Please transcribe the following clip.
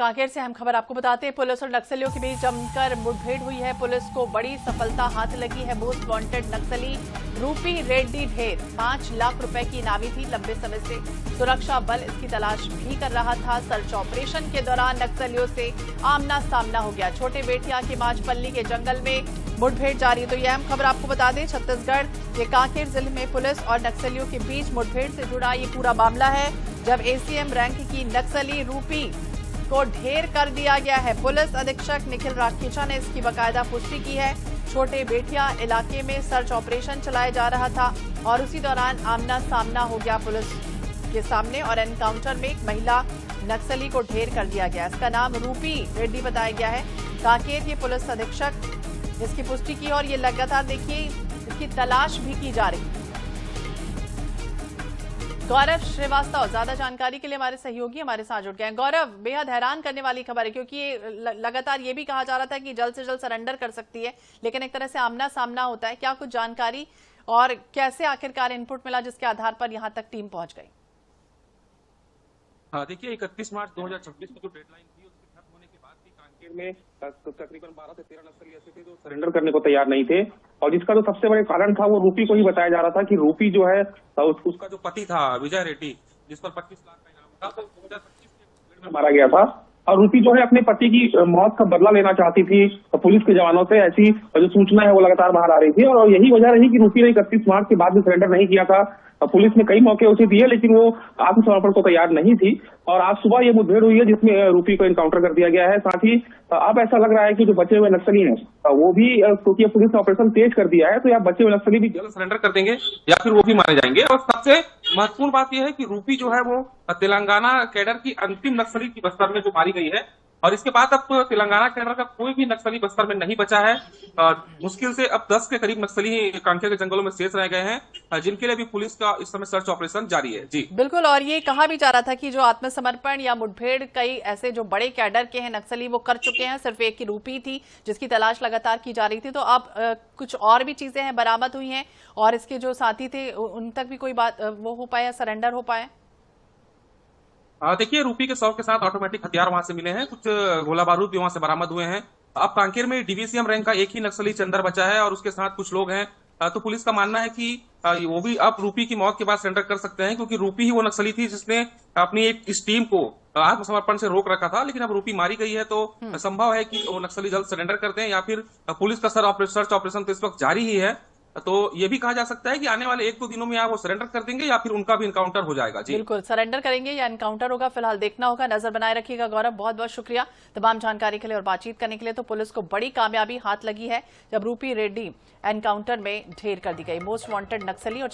कांकेर से अहम खबर आपको बताते हैं। पुलिस और नक्सलियों के बीच जमकर मुठभेड़ हुई है। पुलिस को बड़ी सफलता हाथ लगी है। मोस्ट वांटेड नक्सली रूपी रेड्डी ढेर 5 लाख रुपए की इनामी थी। लंबे समय से सुरक्षा बल इसकी तलाश भी कर रहा था। सर्च ऑपरेशन के दौरान नक्सलियों से आमना सामना हो गया। छोटे बेटिया के माचपल्ली के जंगल में मुठभेड़ जारी। तो यह अहम खबर आपको बता दें, छत्तीसगढ़ के कांकेर जिले में पुलिस और नक्सलियों के बीच मुठभेड़ से जुड़ा ये पूरा मामला है, जब एसीएम रैंक की नक्सली रूपी को ढेर कर दिया गया है। पुलिस अधीक्षक निखिल राखेचा ने इसकी बाकायदा पुष्टि की है। छोटे बेटिया इलाके में सर्च ऑपरेशन चलाया जा रहा था और उसी दौरान आमना सामना हो गया पुलिस के सामने और एनकाउंटर में एक महिला नक्सली को ढेर कर दिया गया। इसका नाम रूपी रेड्डी बताया गया है। कांकेर के पुलिस अधीक्षक इसकी पुष्टि की और ये लगातार देखिए इसकी तलाश भी की जा रही है। गौरव श्रीवास्तव ज्यादा जानकारी के लिए हमारे सहयोगी हमारे साथ जुड़ गए हैं। गौरव, बेहद हैरान करने वाली खबर है, क्योंकि ये लगातार ये भी कहा जा रहा था कि जल्द से जल्द सरेंडर कर सकती है, लेकिन एक तरह से आमना सामना होता है। क्या कुछ जानकारी और कैसे आखिरकार इनपुट मिला जिसके आधार पर यहां तक टीम पहुंच गई? हाँ, देखिए 31 मार्च 2026 को जो डेडलाइन थी उसके खत्म होने के बाद भी कांकेर में तकरीबन 12 से 13 नक्सली ऐसे थे जो सरेंडर करने को तैयार नहीं थे, और जिसका जो सबसे बड़ा कारण था वो रूपी को ही बताया जा रहा था कि रूपी जो है उसका जो पति था विजय रेड्डी, जिस पर 25 लाख का इनाम था, तो 2025 में मारा गया था। और रूपी जो है अपने पति की मौत का बदला लेना चाहती थी पुलिस के जवानों से। ऐसी जो सूचना है वो लगातार बाहर आ रही थी और यही वजह रही कि रूपी ने 31 मार्च के बाद भी सरेंडर नहीं किया था। पुलिस ने कई मौके उसे दिए लेकिन वो आत्मसमर्पण को तैयार नहीं थी और आज सुबह ये मुठभेड़ हुई है जिसमें रूपी को एनकाउंटर कर दिया गया है। साथ ही अब ऐसा लग रहा है कि जो बचे हुए नक्सली हैं वो भी, क्योंकि पुलिस ने ऑपरेशन तेज कर दिया है, तो यहाँ बचे हुए नक्सली भी जल्द सरेंडर कर देंगे या फिर वो भी मारे जाएंगे। और सबसे महत्वपूर्ण बात यह है कि रूपी जो है वो तेलंगाना कैडर की अंतिम नक्सली की बस्तर में जो मारी गई है, और इसके बाद अब तेलंगाना कैडर का कोई भी नक्सली बस्तर में नहीं बचा है। मुश्किल से अब 10 के करीब नक्सली कांकेर के जंगलों में शेष रह गए हैं, जिनके लिए भी पुलिस का इस समय सर्च ऑपरेशन जारी है। जी बिल्कुल, और ये कहा भी जा रहा था कि जो आत्मसमर्पण या मुठभेड़ कई ऐसे जो बड़े कैडर के हैं नक्सली वो कर चुके हैं, सिर्फ एक की रूपी थी जिसकी तलाश लगातार की जा रही थी। तो अब कुछ और भी चीजें हैं बरामद हुई हैं और इसके जो साथी थे उन तक भी कोई बात वो हो पाया, सरेंडर हो पाया? देखिए, रूपी के शव के साथ ऑटोमेटिक हथियार वहां से मिले हैं, कुछ गोला बारूद भी वहां से बरामद हुए हैं। अब कांकेर में डीवीसीएम रैंक का एक ही नक्सली चंदर बचा है और उसके साथ कुछ लोग हैं। तो पुलिस का मानना है कि वो भी अब रूपी की मौत के बाद सरेंडर कर सकते हैं, क्योंकि रूपी ही वो नक्सली थी जिसने अपनी इस टीम को आत्मसमर्पण से रोक रखा था। लेकिन अब रूपी मारी गई है तो संभव है कि वो नक्सली जल्द सरेंडर कर दें या फिर पुलिस का सर्च ऑपरेशन तो इस वक्त जारी ही है। तो ये भी कहा जा सकता है कि आने वाले 1-2 दिनों में या वो सरेंडर कर देंगे या फिर उनका भी इनकाउंटर हो जाएगा। जी बिल्कुल, सरेंडर करेंगे या इनकाउंटर होगा, फिलहाल देखना होगा। नजर बनाए रखिएगा। गौरव, बहुत बहुत शुक्रिया तमाम जानकारी के लिए और बातचीत करने के लिए। तो पुलिस को बड़ी कामयाबी हाथ लगी है जब रूपी रेड्डी एनकाउंटर में ढेर कर दी गई। मोस्ट वांटेड नक्सली और